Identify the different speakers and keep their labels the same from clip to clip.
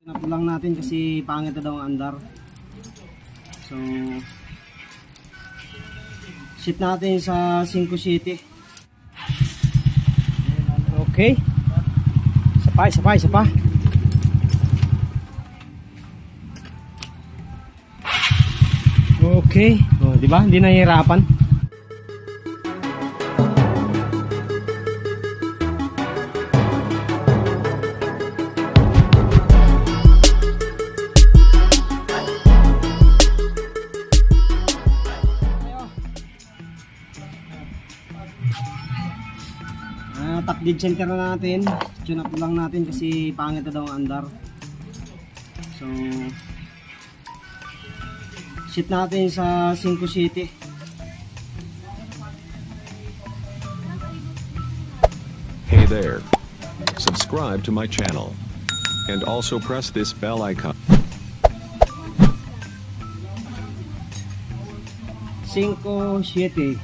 Speaker 1: Sinap lang natin kasi pangit na daw ang andar. So sit natin sa 5-7. Okay. Isa pa. Okay. Oh, di ba? Hindi nahihirapan. Takdid center na natin. Tune up lang natin kasi pangit na daw ang andar. So sit natin sa 5-7.
Speaker 2: Hey there. Subscribe to my channel. And also press this bell icon.
Speaker 1: 5-7.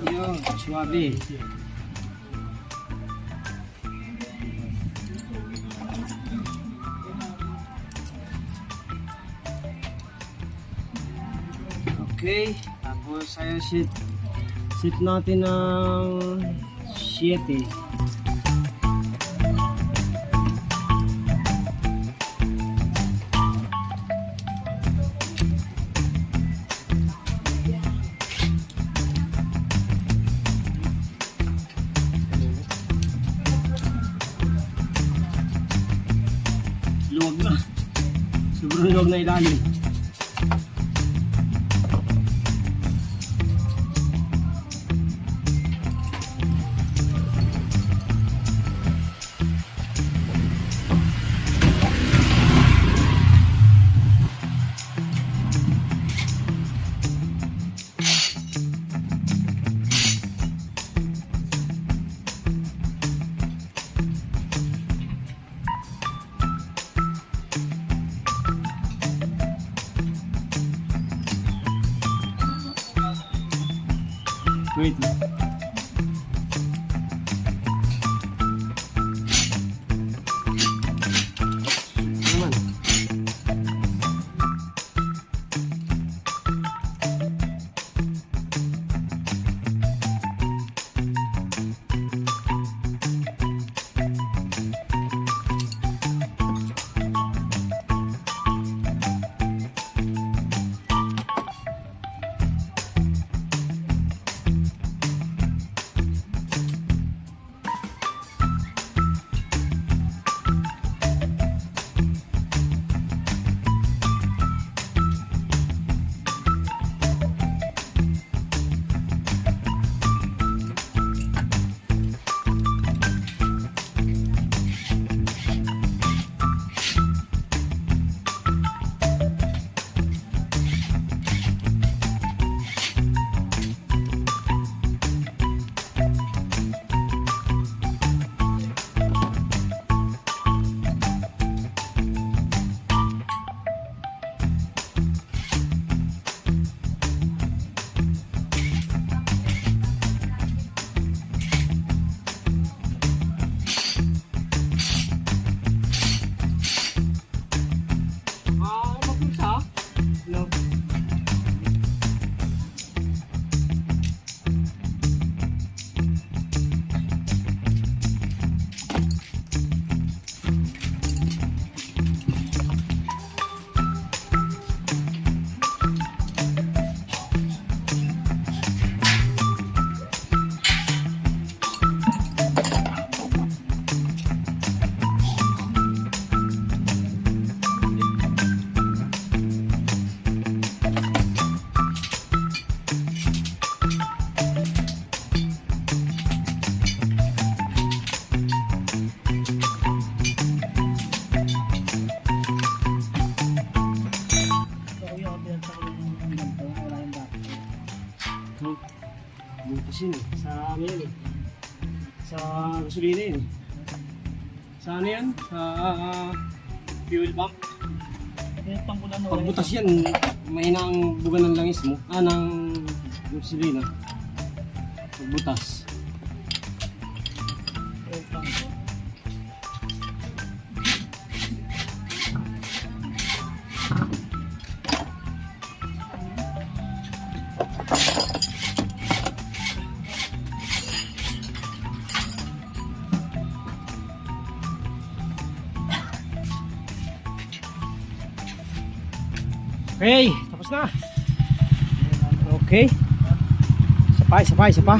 Speaker 1: Yo, suabe. Okay, tapos ay sit natin ng 7. Luwag na. Sobrang luwag na ilalim. Wait lang. Naman. gasolina yun. Sa ano yan? Sa fuel pump.
Speaker 3: Tinatang ko lang na
Speaker 1: Pagbutas yan, mahina ang buga ng langis mo. Ng gasolina. Pagbutas.
Speaker 3: tinatang ko.
Speaker 1: Okay, tapos na. Okay. Isa pa.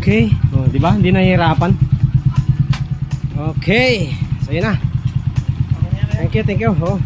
Speaker 1: Okay. Oh, di ba? Hindi nahihirapan. Okay. So, yun na. Thank you. Oh.